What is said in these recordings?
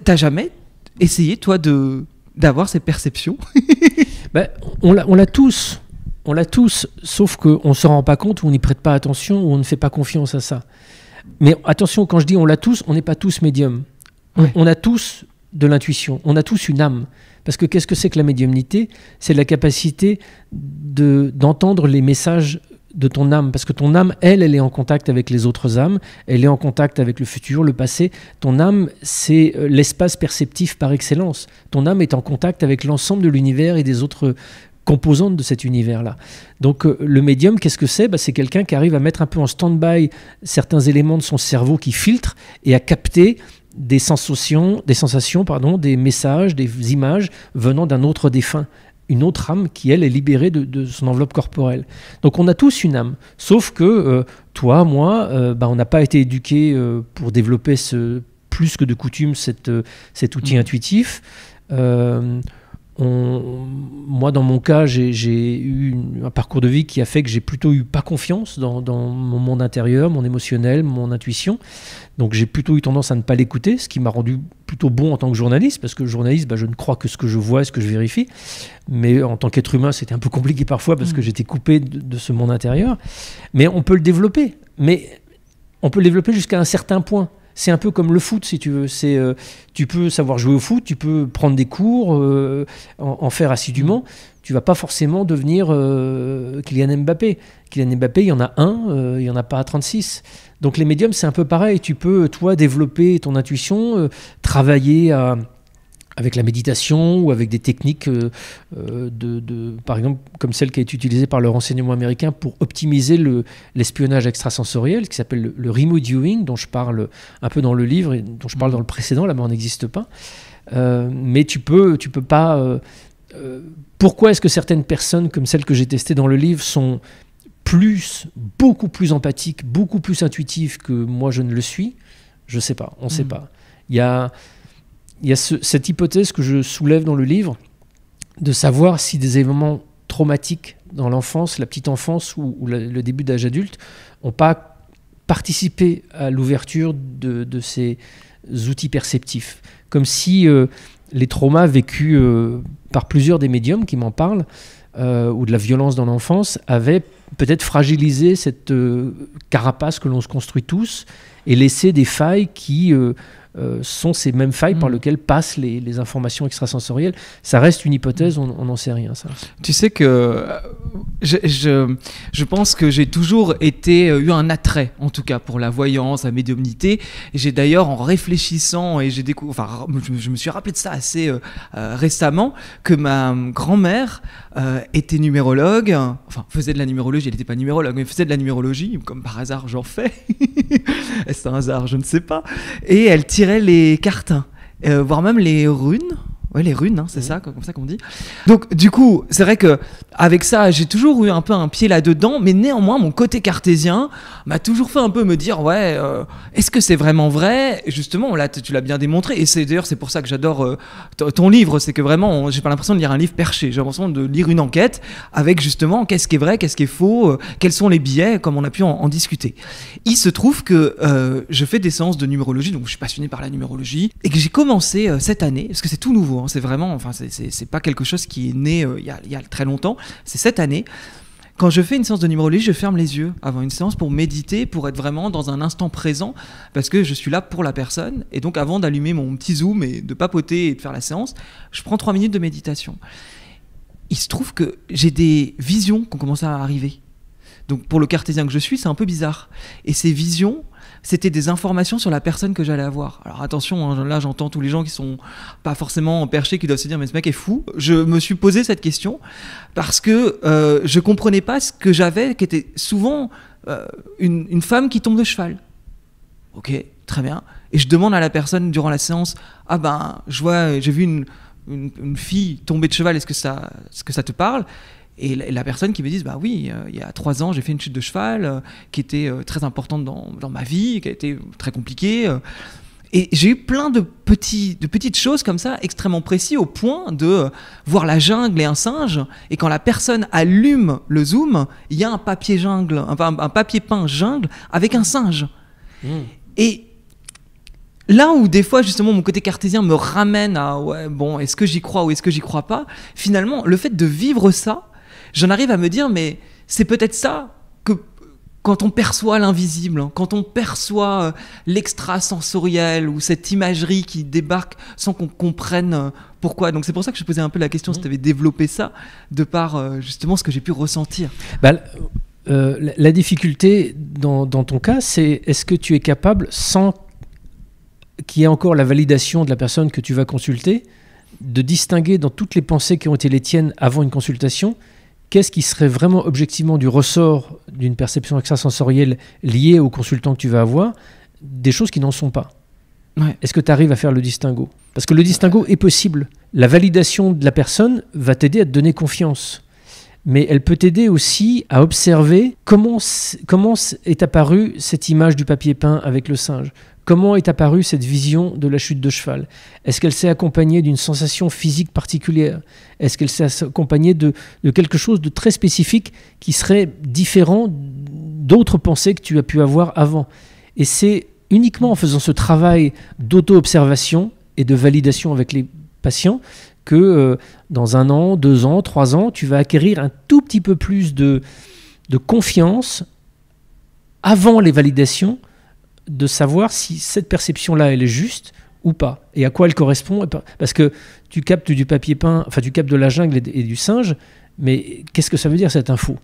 T'as jamais essayé, toi, d'avoir ces perceptions? Ben, on l'a tous. On l'a tous, sauf qu'on ne se rend pas compte, ou on n'y prête pas attention, ou on ne fait pas confiance à ça. Mais attention, quand je dis on l'a tous, on n'est pas tous médiums. Ouais. On a tous de l'intuition, on a tous une âme. Parce que qu'est-ce que c'est que la médiumnité? C'est la capacité d'entendre les messages de ton âme. Parce que ton âme, elle est en contact avec les autres âmes, elle est en contact avec le futur, le passé. Ton âme, c'est l'espace perceptif par excellence. Ton âme est en contact avec l'ensemble de l'univers et des autres composantes de cet univers-là. Donc le médium, qu'est-ce que c'est? C'est quelqu'un qui arrive à mettre un peu en stand-by certains éléments de son cerveau qui filtrent et à capter des sensations, des messages, des images venant d'un autre défunt, une autre âme qui, elle, est libérée de son enveloppe corporelle. Donc on a tous une âme, sauf que toi, moi, on n'a pas été éduqués pour développer plus que de coutume cet outil intuitif. Moi, dans mon cas, j'ai eu un parcours de vie qui a fait que j'ai plutôt eu pas confiance dans mon monde intérieur, mon émotionnel, mon intuition. Donc j'ai plutôt eu tendance à ne pas l'écouter, ce qui m'a rendu plutôt bon en tant que journaliste, parce que journaliste, je ne crois que ce que je vois et ce que je vérifie. Mais en tant qu'être humain, c'était un peu compliqué parfois, parce que j'étais coupé de ce monde intérieur. Mais on peut le développer. Mais on peut le développer jusqu'à un certain point. C'est un peu comme le foot, si tu veux. Tu peux savoir jouer au foot, tu peux prendre des cours, en faire assidûment. Tu ne vas pas forcément devenir Kylian Mbappé. Kylian Mbappé, il y en a un, il n'y en a pas 36. Donc les médiums, c'est un peu pareil. Tu peux, toi, développer ton intuition, travailler avec la méditation ou avec des techniques par exemple, comme celle qui a été utilisée par le renseignement américain pour optimiser l'espionnage extrasensoriel, qui s'appelle le remote viewing, dont je parle un peu dans le livre et dont je parle dans le précédent, la mort n'existe pas. Mais tu peux pas... pourquoi est-ce que certaines personnes, comme celles que j'ai testées dans le livre, sont beaucoup plus empathiques, beaucoup plus intuitives que moi je ne le suis? Je ne sais pas, on ne sait pas. Il y a cette hypothèse que je soulève dans le livre, de savoir si des événements traumatiques dans l'enfance, la petite enfance ou le début d'âge adulte, n'ont pas participé à l'ouverture de ces outils perceptifs. Comme si les traumas vécus par plusieurs des médiums qui m'en parlent, ou de la violence dans l'enfance, avaient peut-être fragilisé cette carapace que l'on se construit tous et laissé des failles qui... sont ces mêmes failles par lesquelles passent les informations extrasensorielles. Ça reste une hypothèse, on n'en sait rien. Ça. Tu sais que je pense que j'ai toujours eu un attrait, en tout cas, pour la voyance, la médiumnité. Et j'ai d'ailleurs, en réfléchissant, et je me suis rappelé de ça assez récemment, que ma grand-mère était numérologue, enfin faisait de la numérologie, elle n'était pas numérologue, mais faisait de la numérologie, comme par hasard j'en fais. Est-ce un hasard? Je ne sais pas. Et elle tirait les cartes, voire même les runes. Ouais, les runes, c'est ça, comme ça qu'on dit. Donc, du coup, c'est vrai que avec ça, j'ai toujours eu un peu un pied là-dedans, mais néanmoins, mon côté cartésien m'a toujours fait un peu me dire, est-ce que c'est vraiment vrai? Et justement, là, tu l'as bien démontré, et c'est pour ça que j'adore ton livre, c'est que vraiment, j'ai pas l'impression de lire un livre perché, j'ai l'impression de lire une enquête avec justement qu'est-ce qui est vrai, qu'est-ce qui est faux, quels sont les biais, comme on a pu en discuter. Il se trouve que je fais des séances de numérologie, donc je suis passionné par la numérologie, et que j'ai commencé cette année, parce que c'est tout nouveau, c'est vraiment, enfin, c'est pas quelque chose qui est né il y a très longtemps, c'est cette année. Quand je fais une séance de numérologie, je ferme les yeux avant une séance pour méditer, pour être vraiment dans un instant présent, parce que je suis là pour la personne. Et donc, avant d'allumer mon petit Zoom et de papoter et de faire la séance, je prends 3 minutes de méditation. Il se trouve que j'ai des visions qui ont commencé à arriver. Donc, pour le cartésien que je suis, c'est un peu bizarre. Et ces visions, c'était des informations sur la personne que j'allais avoir. Alors attention, là j'entends tous les gens qui sont pas forcément perchés, qui doivent se dire mais ce mec est fou. Je me suis posé cette question parce que je comprenais pas ce que j'avais, qui était souvent une femme qui tombe de cheval. Ok, très bien. Et je demande à la personne durant la séance, j'ai vu une fille tomber de cheval, est-ce que ça te parle? Et la personne qui me dit, oui, il y a 3 ans, j'ai fait une chute de cheval qui était très importante dans ma vie, qui a été très compliquée. Et j'ai eu plein de petites choses comme ça, extrêmement précises, au point de voir la jungle et un singe. Et quand la personne allume le zoom, il y a un papier jungle, un papier peint jungle avec un singe. Et là où des fois justement mon côté cartésien me ramène à ouais bon, est-ce que j'y crois ou est-ce que j'y crois pas, finalement le fait de vivre ça, j'en arrive à me dire mais c'est peut-être ça que quand on perçoit l'invisible, hein, quand on perçoit l'extrasensoriel ou cette imagerie qui débarque sans qu'on comprenne pourquoi. Donc c'est pour ça que je posais un peu la question si tu avais développé ça de par justement ce que j'ai pu ressentir. La difficulté dans ton cas, c'est est-ce que tu es capable, sans qu'il y ait encore la validation de la personne que tu vas consulter, de distinguer dans toutes les pensées qui ont été les tiennes avant une consultation, qu'est-ce qui serait vraiment objectivement du ressort d'une perception extrasensorielle liée au consultant que tu vas avoir, des choses qui n'en sont pas. Ouais. Est-ce que tu arrives à faire le distinguo? Parce que le distinguo est possible. La validation de la personne va t'aider à te donner confiance. Mais elle peut t'aider aussi à observer comment est apparue cette image du papier peint avec le singe. Comment est apparue cette vision de la chute de cheval? Est-ce qu'elle s'est accompagnée d'une sensation physique particulière? Est-ce qu'elle s'est accompagnée de quelque chose de très spécifique qui serait différent d'autres pensées que tu as pu avoir avant? Et c'est uniquement en faisant ce travail d'auto-observation et de validation avec les patients que dans 1 an, 2 ans, 3 ans, tu vas acquérir un tout petit peu plus de confiance avant les validations, de savoir si cette perception-là, elle est juste ou pas, et à quoi elle correspond. Parce que tu captes du papier peint, enfin tu captes de la jungle et du singe, mais qu'est-ce que ça veut dire cette info?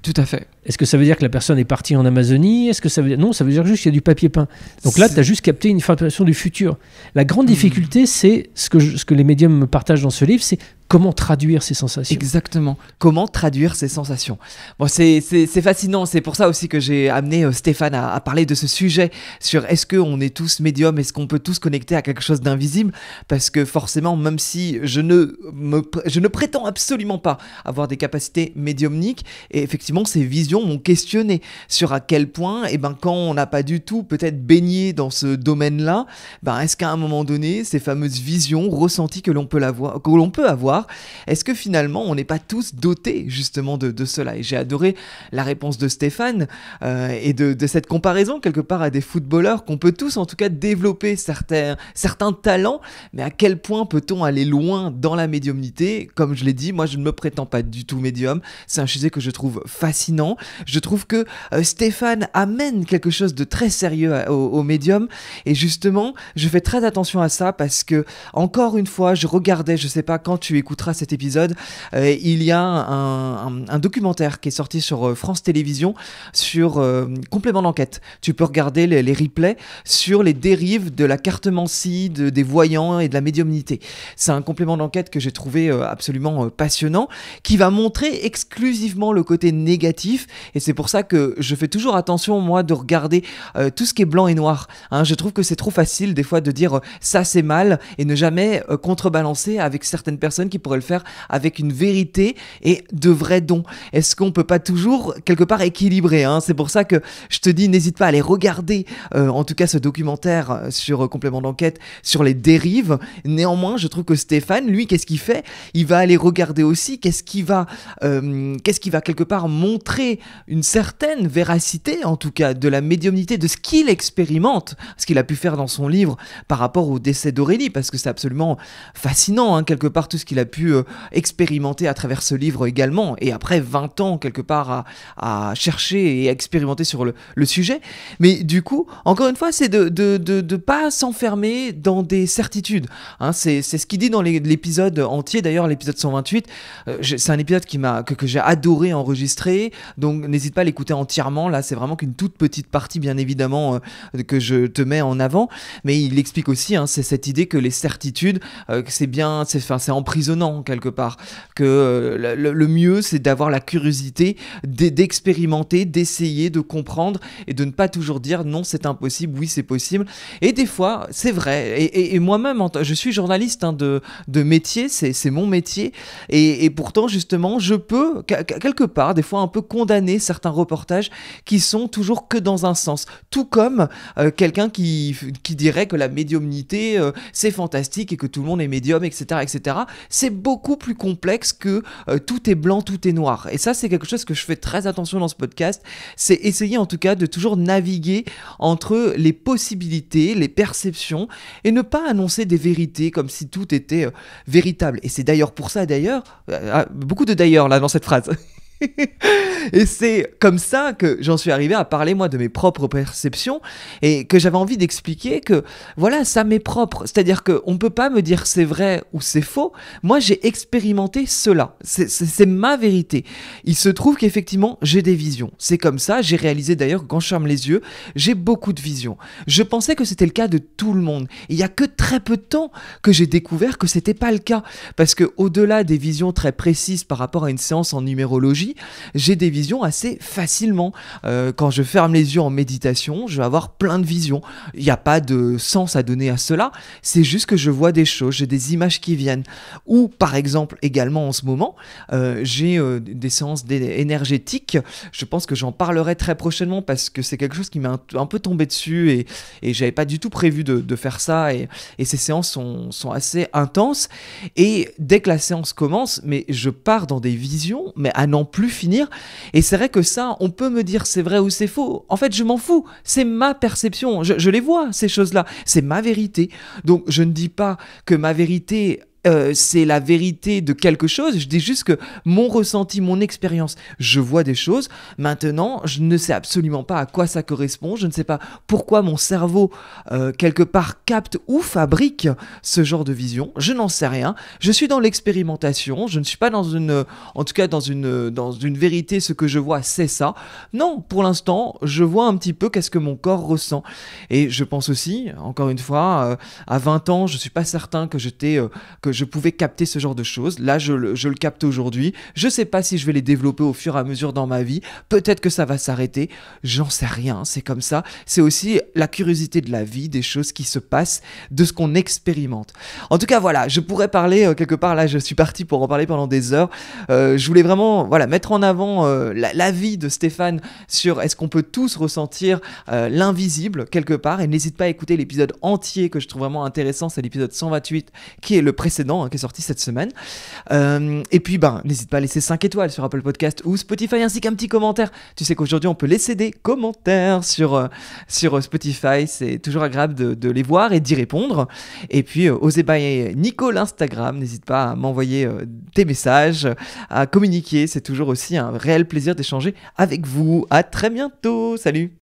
Tout à fait. Est-ce que ça veut dire que la personne est partie en Amazonie? Est-ce que ça veut dire... Non, ça veut dire juste qu'il y a du papier peint. Donc là, tu as juste capté une information du futur. La grande difficulté, c'est ce que les médiums me partagent dans ce livre, c'est comment traduire ces sensations. Exactement. Comment traduire ces sensations. Bon, c'est fascinant. C'est pour ça aussi que j'ai amené Stéphane à parler de ce sujet sur est-ce qu'on est tous médiums, est-ce qu'on peut tous connecter à quelque chose d'invisible? Parce que forcément, même si je ne prétends absolument pas avoir des capacités médiumniques, et effectivement, ces visions m'ont questionné sur à quel point, quand on n'a pas du tout peut-être baigné dans ce domaine-là, est-ce qu'à un moment donné, ces fameuses visions ressenties que l'on peut avoir, est-ce que finalement on n'est pas tous dotés justement de cela? Et j'ai adoré la réponse de Stéphane et de cette comparaison quelque part à des footballeurs, qu'on peut tous en tout cas développer certains talents, mais à quel point peut-on aller loin dans la médiumnité? Comme je l'ai dit, moi je ne me prétends pas du tout médium, c'est un sujet que je trouve fascinant. Je trouve que Stéphane amène quelque chose de très sérieux au médium, et justement je fais très attention à ça parce que encore une fois je regardais, je sais pas quand tu écouteras cet épisode, il y a un documentaire qui est sorti sur France Télévisions sur complément d'enquête. Tu peux regarder les replays sur les dérives de la cartomancie, des voyants et de la médiumnité. C'est un complément d'enquête que j'ai trouvé absolument passionnant, qui va montrer exclusivement le côté négatif, et c'est pour ça que je fais toujours attention moi de regarder tout ce qui est blanc et noir, hein. Je trouve que c'est trop facile des fois de dire ça c'est mal et ne jamais contrebalancer avec certaines personnes qui pourraient le faire avec une vérité et de vrais dons. Est-ce qu'on peut pas toujours quelque part équilibrer, hein? C'est pour ça que je te dis, n'hésite pas à aller regarder en tout cas ce documentaire sur complément d'enquête sur les dérives. Néanmoins, je trouve que Stéphane, lui, qu'est-ce qu'il fait? Il va aller regarder aussi qu'est-ce qui va quelque part montrer une certaine véracité, en tout cas, de la médiumnité, de ce qu'il expérimente, ce qu'il a pu faire dans son livre par rapport au décès d'Aurélie, parce que c'est absolument fascinant, hein, quelque part, tout ce qu'il a pu expérimenter à travers ce livre également, et après 20 ans quelque part à chercher et à expérimenter sur le sujet. Mais du coup, encore une fois, c'est de pas s'enfermer dans des certitudes, hein. C'est ce qu'il dit dans l'épisode entier, d'ailleurs l'épisode 128, c'est un épisode que j'ai adoré enregistrer, donc n'hésite pas à l'écouter entièrement. Là c'est vraiment qu'une toute petite partie bien évidemment que je te mets en avant, mais il explique aussi, hein, c'est cette idée que les certitudes, c'est emprisonnant quelque part, que le mieux c'est d'avoir la curiosité, d'expérimenter, d'essayer, de comprendre, et de ne pas toujours dire non c'est impossible, oui c'est possible. Et des fois c'est vrai, et moi-même je suis journaliste, hein, de métier, c'est mon métier, et pourtant justement je peux quelque part des fois un peu condamner certains reportages qui sont toujours que dans un sens, tout comme quelqu'un qui dirait que la médiumnité c'est fantastique et que tout le monde est médium, etc., etc. c'est beaucoup plus complexe que tout est blanc, tout est noir. Et ça, c'est quelque chose que je fais très attention dans ce podcast, c'est essayer en tout cas de toujours naviguer entre les possibilités, les perceptions, et ne pas annoncer des vérités comme si tout était véritable. Et c'est d'ailleurs pour ça, beaucoup de d'ailleurs là dans cette phrase. Et c'est comme ça que j'en suis arrivé à parler moi de mes propres perceptions et que j'avais envie d'expliquer que voilà, ça m'est propre, c'est-à-dire qu'on ne peut pas me dire c'est vrai ou c'est faux. Moi j'ai expérimenté cela, c'est ma vérité. Il se trouve qu'effectivement j'ai des visions, c'est comme ça. J'ai réalisé d'ailleurs que quand je ferme les yeux, j'ai beaucoup de visions. Je pensais que c'était le cas de tout le monde. Il n'y a que très peu de temps que j'ai découvert que c'était pas le cas, parce que au-delà des visions très précises par rapport à une séance en numérologie, j'ai des visions assez facilement. Quand je ferme les yeux en méditation, je vais avoir plein de visions. Il n'y a pas de sens à donner à cela, c'est juste que je vois des choses, j'ai des images qui viennent. Ou par exemple, également en ce moment, j'ai des séances énergétiques. Je pense que j'en parlerai très prochainement parce que c'est quelque chose qui m'est un peu tombé dessus et j'avais pas du tout prévu de faire ça. Et ces séances sont assez intenses. Et dès que la séance commence, mais je pars dans des visions, mais à n'en plus finir. Et c'est vrai que ça, on peut me dire c'est vrai ou c'est faux. En fait, je m'en fous. C'est ma perception. Je les vois, ces choses-là. C'est ma vérité. Donc, je ne dis pas que ma vérité... c'est la vérité de quelque chose. Je dis juste que mon ressenti, mon expérience, je vois des choses. Maintenant, je ne sais absolument pas à quoi ça correspond. Je ne sais pas pourquoi mon cerveau, quelque part, capte ou fabrique ce genre de vision. Je n'en sais rien. Je suis dans l'expérimentation. Je ne suis pas dans en tout cas dans une vérité. Ce que je vois, c'est ça. Non, pour l'instant, je vois un petit peu qu'est-ce que mon corps ressent. Et je pense aussi, encore une fois, à 20 ans, je ne suis pas certain que je pouvais capter ce genre de choses. Là, je le capte aujourd'hui. Je sais pas si je vais les développer au fur et à mesure dans ma vie. Peut-être que ça va s'arrêter. J'en sais rien. C'est comme ça. C'est aussi la curiosité de la vie, des choses qui se passent, de ce qu'on expérimente. En tout cas, voilà, je pourrais parler quelque part. Là, je suis parti pour en parler pendant des heures. Je voulais vraiment, mettre en avant l'avis de Stéphane sur est-ce qu'on peut tous ressentir l'invisible quelque part. Et n'hésite pas à écouter l'épisode entier que je trouve vraiment intéressant. C'est l'épisode 128 qui est le précédent, qui est sorti cette semaine. Et puis n'hésite pas à laisser 5 étoiles sur Apple Podcast ou Spotify, ainsi qu'un petit commentaire. Tu sais qu'aujourd'hui on peut laisser des commentaires sur Spotify, c'est toujours agréable de les voir et d'y répondre. Et puis Osez by Nico l'Instagram, n'hésite pas à m'envoyer tes messages, à communiquer, c'est toujours aussi un réel plaisir d'échanger avec vous. À très bientôt, salut.